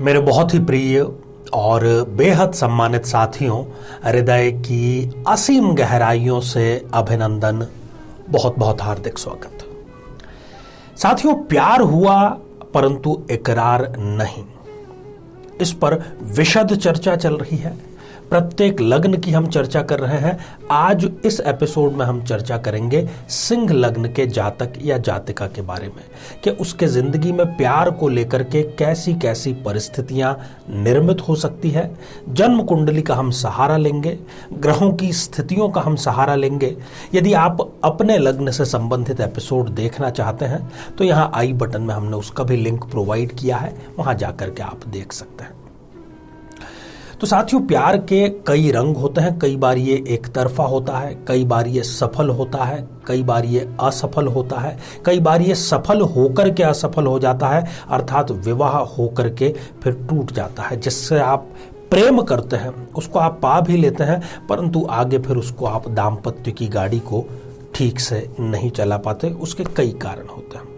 मेरे बहुत ही प्रिय और बेहद सम्मानित साथियों, हृदय की असीम गहराइयों से अभिनंदन, बहुत बहुत हार्दिक स्वागत। साथियों, प्यार हुआ परंतु इकरार नहीं, इस पर विशद चर्चा चल रही है। प्रत्येक लग्न की हम चर्चा कर रहे हैं। आज इस एपिसोड में हम चर्चा करेंगे सिंह लग्न के जातक या जातिका के बारे में कि उसके जिंदगी में प्यार को लेकर के कैसी कैसी परिस्थितियां निर्मित हो सकती है। जन्म कुंडली का हम सहारा लेंगे, ग्रहों की स्थितियों का हम सहारा लेंगे। यदि आप अपने लग्न से संबंधित एपिसोड देखना चाहते हैं तो यहाँ आई बटन में हमने उसका भी लिंक प्रोवाइड किया है, वहां जाकर के आप देख सकते हैं। तो साथियों, प्यार के कई रंग होते हैं। कई बार ये एक तरफा होता है, कई बार ये सफल होता है, कई बार ये असफल होता है, कई बार ये सफल होकर के असफल हो जाता है, अर्थात विवाह होकर के फिर टूट जाता है। जिससे आप प्रेम करते हैं उसको आप पा भी लेते हैं, परंतु आगे फिर उसको आप दाम्पत्य की गाड़ी को ठीक से नहीं चला पाते। उसके कई कारण होते हैं।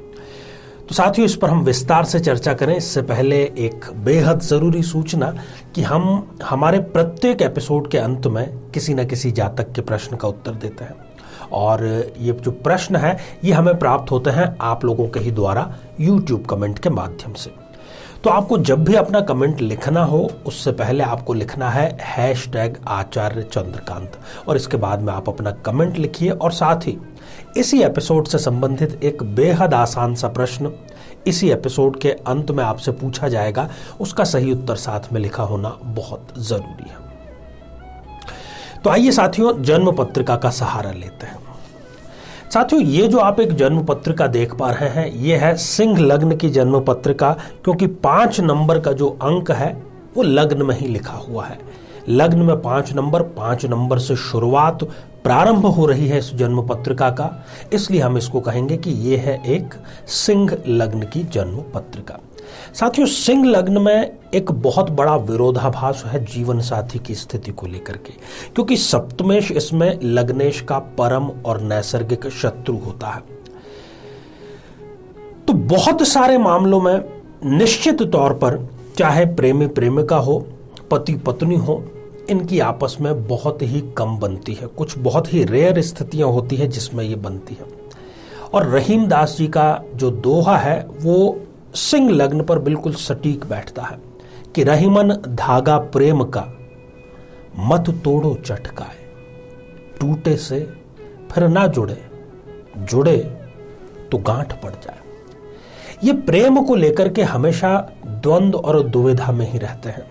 तो साथियों, इस पर हम विस्तार से चर्चा करें इससे पहले एक बेहद जरूरी सूचना कि हम हमारे प्रत्येक एपिसोड के अंत में किसी न किसी जातक के प्रश्न का उत्तर देते हैं, और ये जो प्रश्न है ये हमें प्राप्त होते हैं आप लोगों के ही द्वारा YouTube कमेंट के माध्यम से। तो आपको जब भी अपना कमेंट लिखना हो उससे पहले आपको लिखना है #आचार्य चंद्रकांत, और इसके बाद में आप अपना कमेंट लिखिए। और साथ ही इसी एपिसोड से संबंधित एक बेहद आसान सा प्रश्न इसी एपिसोड के अंत में आपसे पूछा जाएगा, उसका सही उत्तर साथ में लिखा होना बहुत जरूरी है। तो आइए साथियों, जन्म पत्रिका का सहारा लेते हैं। साथियों, ये जो आप एक जन्म पत्रिका देख पा रहे हैं ये है सिंह लग्न की जन्म पत्रिका, क्योंकि 5 नंबर का जो अंक है वो लग्न में ही लिखा हुआ है। लग्न में 5 नंबर से शुरुआत प्रारंभ हो रही है इस जन्म पत्रिका का, इसलिए हम इसको कहेंगे कि ये है एक सिंह लग्न की जन्म पत्रिका। साथियों, सिंह लग्न में एक बहुत बड़ा विरोधाभास है जीवन साथी की स्थिति को लेकर के, क्योंकि सप्तमेश इसमें लग्नेश का परम और नैसर्गिक शत्रु होता है। तो बहुत सारे मामलों में निश्चित तौर पर चाहे प्रेमी प्रेमिका हो, पति पत्नी हो, इनकी आपस में बहुत ही कम बनती है। कुछ बहुत ही रेयर स्थितियां होती है जिसमें ये बनती है। और रहीम दास जी का जो दोहा है वो सिंह लग्न पर बिल्कुल सटीक बैठता है कि रहीमन धागा प्रेम का मत तोड़ो चटकाए, टूटे से फिर ना जुड़े, जुड़े तो गांठ पड़ जाए। ये प्रेम को लेकर के हमेशा द्वंद्व और दुविधा में ही रहते हैं।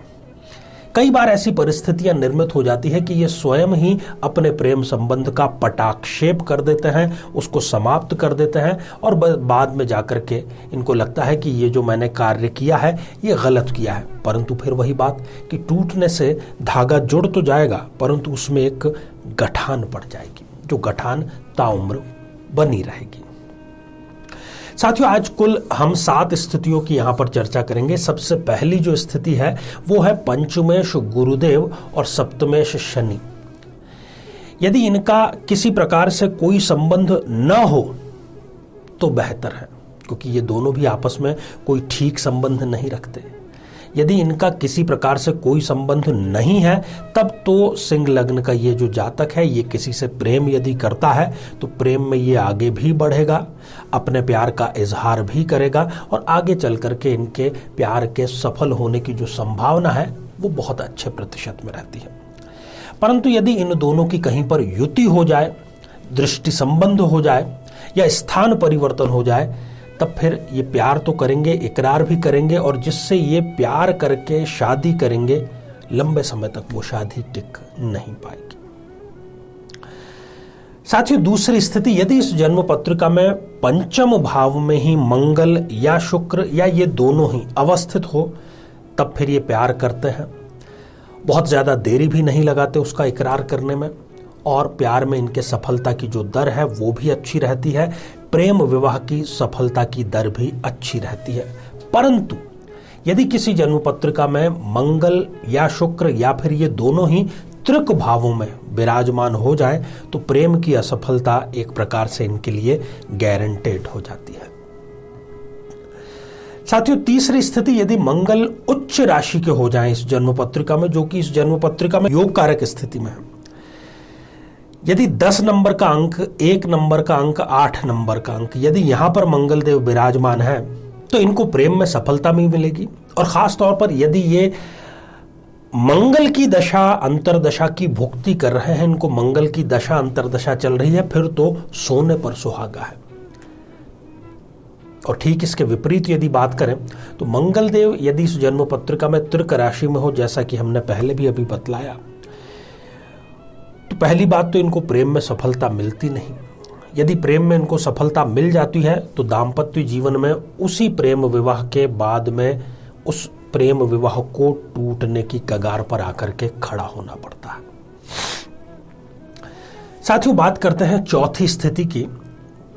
कई बार ऐसी परिस्थितियां निर्मित हो जाती है कि ये स्वयं ही अपने प्रेम संबंध का पटाक्षेप कर देते हैं, उसको समाप्त कर देते हैं, और बाद में जाकर के इनको लगता है कि ये जो मैंने कार्य किया है ये गलत किया है। परंतु फिर वही बात कि टूटने से धागा जुड़ तो जाएगा परंतु उसमें एक गठान पड़ जाएगी, जो गठान ताउम्र बनी रहेगी। साथियों, आज कुल हम 7 स्थितियों की यहां पर चर्चा करेंगे। सबसे पहली जो स्थिति है वो है पंचमेश गुरुदेव और सप्तमेश शनि। यदि इनका किसी प्रकार से कोई संबंध न हो तो बेहतर है, क्योंकि ये दोनों भी आपस में कोई ठीक संबंध नहीं रखते। यदि इनका किसी प्रकार से कोई संबंध नहीं है तब तो सिंह लग्न का ये जो जातक है ये किसी से प्रेम यदि करता है तो प्रेम में ये आगे भी बढ़ेगा, अपने प्यार का इजहार भी करेगा, और आगे चल करके इनके प्यार के सफल होने की जो संभावना है वो बहुत अच्छे प्रतिशत में रहती है। परंतु यदि इन दोनों की कहीं पर युति हो जाए, दृष्टि संबंध हो जाए या स्थान परिवर्तन हो जाए, तब फिर ये प्यार तो करेंगे, इकरार भी करेंगे, और जिससे ये प्यार करके शादी करेंगे लंबे समय तक वो शादी टिक नहीं पाएगी। साथियों, दूसरी स्थिति, यदि इस जन्म पत्रिका में पंचम भाव में ही मंगल या शुक्र या ये दोनों ही अवस्थित हो तब फिर ये प्यार करते हैं, बहुत ज्यादा देरी भी नहीं लगाते उसका इकरार करने में, और प्यार में इनके सफलता की जो दर है वो भी अच्छी रहती है। प्रेम विवाह की सफलता की दर भी अच्छी रहती है। परंतु यदि किसी जन्म पत्रिका में मंगल या शुक्र या फिर ये दोनों ही त्रिक भावों में विराजमान हो जाए तो प्रेम की असफलता एक प्रकार से इनके लिए गारंटेड हो जाती है। साथियों, तीसरी स्थिति यदि मंगल उच्च राशि के हो जाएं इस जन्म पत्रिका में, जो कि इस जन्म पत्रिका में योग कारक स्थिति में है, यदि 10 नंबर का अंक, 1 नंबर का अंक, 8 नंबर का अंक, यदि यहां पर मंगल देव विराजमान है तो इनको प्रेम में सफलता भी मिलेगी। और खास तौर पर यदि ये मंगल की दशा अंतरदशा की भुक्ति कर रहे हैं, इनको मंगल की दशा अंतरदशा चल रही है, फिर तो सोने पर सुहागा है। और ठीक इसके विपरीत यदि बात करें तो मंगल देव यदि इस जन्म पत्रिका में तृक राशि में हो, जैसा कि हमने पहले भी अभी बतलाया, तो पहली बात तो इनको प्रेम में सफलता मिलती नहीं। यदि प्रेम में इनको सफलता मिल जाती है तो दाम्पत्य जीवन में उसी प्रेम विवाह के बाद में उस प्रेम विवाह को टूटने की कगार पर आकर के खड़ा होना पड़ता है। साथियों, बात करते हैं चौथी स्थिति की,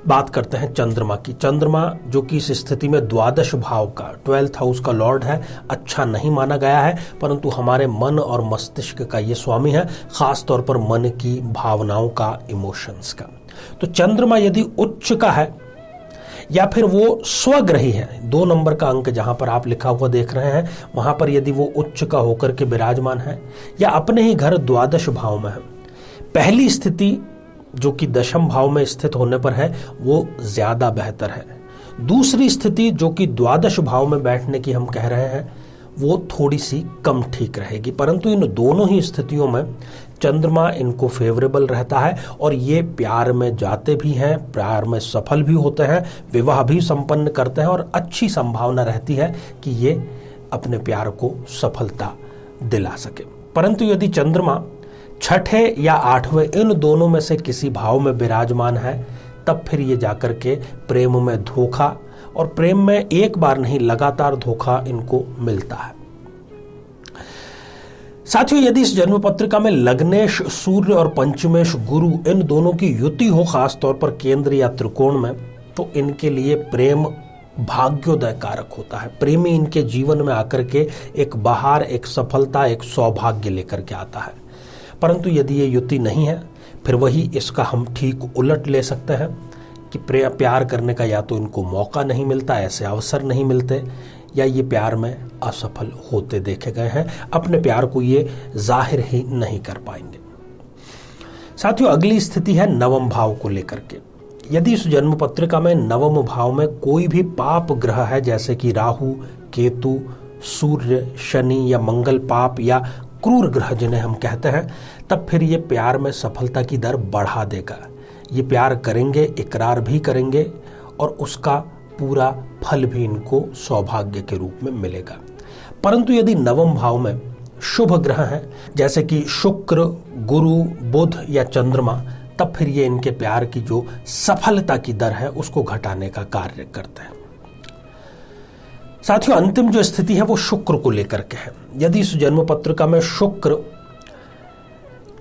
बात करते हैं चंद्रमा की। चंद्रमा जो कि इस स्थिति में द्वादश भाव का 12th हाउस का लॉर्ड है, अच्छा नहीं माना गया है, परंतु हमारे मन और मस्तिष्क का ये स्वामी है, खास तौर पर मन की भावनाओं का, इमोशंस का। तो चंद्रमा यदि उच्च का है या फिर वो स्वग्रही है, 2 नंबर का अंक जहां पर आप लिखा हुआ देख रहे हैं, वहां पर यदि वो उच्च का होकर के विराजमान है या अपने ही घर द्वादश भाव में है, पहली स्थिति जो कि दशम भाव में स्थित होने पर है वो ज्यादा बेहतर है। दूसरी स्थिति जो कि द्वादश भाव में बैठने की हम कह रहे हैं वो थोड़ी सी कम ठीक रहेगी, परंतु इन दोनों ही स्थितियों में चंद्रमा इनको फेवरेबल रहता है और ये प्यार में जाते भी हैं, प्यार में सफल भी होते हैं, विवाह भी संपन्न करते हैं और अच्छी संभावना रहती है कि ये अपने प्यार को सफलता दिला सके। परंतु यदि चंद्रमा छठे या 8वें इन दोनों में से किसी भाव में विराजमान है, तब फिर ये जाकर के प्रेम में धोखा, और प्रेम में एक बार नहीं लगातार धोखा इनको मिलता है। साथियों, यदि इस जन्म पत्रिका में लग्नेश सूर्य और पंचमेश गुरु इन दोनों की युति हो, खास तौर पर केंद्र या त्रिकोण में, तो इनके लिए प्रेम भाग्योदय कारक होता है। प्रेमी इनके जीवन में आकर के एक बहार, एक सफलता, एक सौभाग्य लेकर के आता है। परंतु यदि ये युति नहीं है, फिर वही इसका हम ठीक उलट ले सकते हैं कि प्यार करने का या तो इनको मौका नहीं मिलता, ऐसे अवसर नहीं मिलते, या ये प्यार में असफल होते देखे गए हैं, अपने प्यार को ये जाहिर ही नहीं कर पाएंगे। साथियों, अगली स्थिति है नवम भाव को लेकर के। यदि इस जन्म पत्रिका में नवम भाव में कोई भी पाप ग्रह है, जैसे कि राहु, केतु, सूर्य, शनि या मंगल पाप या क्रूर ग्रह जिन्हें हम कहते हैं, तब फिर ये प्यार में सफलता की दर बढ़ा देगा। ये प्यार करेंगे, इकरार भी करेंगे और उसका पूरा फल भी इनको सौभाग्य के रूप में मिलेगा। परंतु यदि नवम भाव में शुभ ग्रह हैं, जैसे कि शुक्र, गुरु, बुध या चंद्रमा, तब फिर ये इनके प्यार की जो सफलता की दर है उसको घटाने का कार्य करते हैं। साथियों, अंतिम जो स्थिति है वो शुक्र को लेकर के है। यदि इस जन्म पत्रिका में शुक्र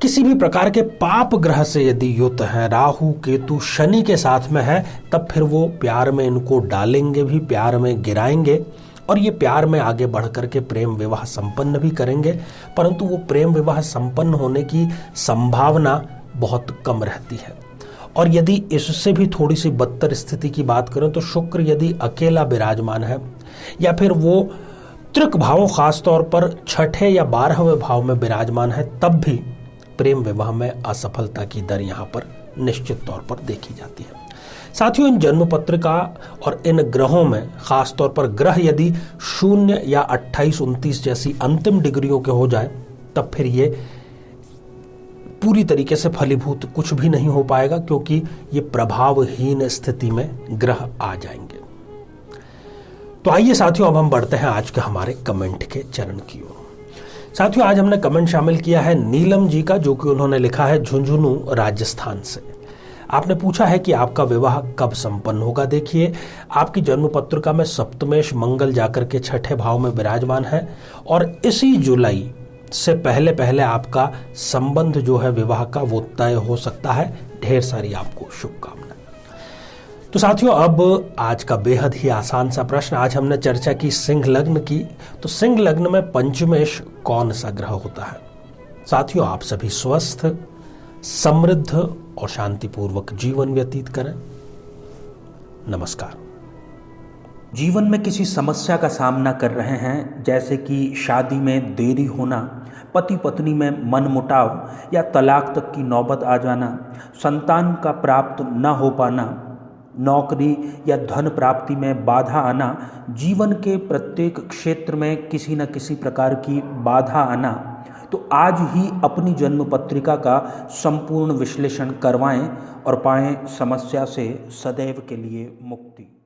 किसी भी प्रकार के पाप ग्रह से यदि युक्त है, राहु, केतु, शनि के साथ में है, तब फिर वो प्यार में इनको डालेंगे भी, प्यार में गिराएंगे और ये प्यार में आगे बढ़कर के प्रेम विवाह संपन्न भी करेंगे। परंतु वो प्रेम विवाह संपन्न होने की संभावना बहुत कम रहती है। और यदि इससे भी थोड़ी सी बदतर स्थिति की बात करें तो शुक्र यदि अकेला विराजमान है या फिर वो त्रिक भावों, खास तौर पर छठे या 12वें भाव में विराजमान है, तब भी प्रेम विवाह में असफलता की दर यहाँ पर निश्चित तौर पर देखी जाती है। साथियों, इन जन्म पत्रिका और इन ग्रहों में खास तौर पर ग्रह यदि 0 या 28, 29 जैसी अंतिम डिग्रियों के हो जाए, तब फिर ये पूरी तरीके से फलीभूत कुछ भी नहीं हो पाएगा, क्योंकि ये प्रभावहीन स्थिति में ग्रह आ जाएंगे। तो आइए साथियों, अब हम बढ़ते हैं आज के हमारे कमेंट के चरण की ओर। साथियों, आज हमने कमेंट शामिल किया है नीलम जी का, जो कि उन्होंने लिखा है झुंझुनू राजस्थान से। आपने पूछा है कि आपका विवाह कब संपन्न होगा। देखिए, आपकी जन्म पत्रिका में सप्तमेश मंगल जाकर के छठे भाव में विराजमान है और इसी जुलाई से पहले पहले आपका संबंध जो है विवाह का वो तय हो सकता है। ढेर सारी आपको शुभकामनाएं। तो साथियों, अब आज का बेहद ही आसान सा प्रश्न। आज हमने चर्चा की सिंह लग्न की, तो सिंह लग्न में पंचमेश कौन सा ग्रह होता है। साथियों, आप सभी स्वस्थ, समृद्ध और शांतिपूर्वक जीवन व्यतीत करें। नमस्कार। जीवन में किसी समस्या का सामना कर रहे हैं, जैसे कि शादी में देरी होना, पति पत्नी में मनमुटाव या तलाक तक की नौबत आ जाना, संतान का प्राप्त न हो पाना, नौकरी या धन प्राप्ति में बाधा आना, जीवन के प्रत्येक क्षेत्र में किसी न किसी प्रकार की बाधा आना, तो आज ही अपनी जन्म पत्रिका का संपूर्ण विश्लेषण करवाएं और पाएं समस्या से सदैव के लिए मुक्ति।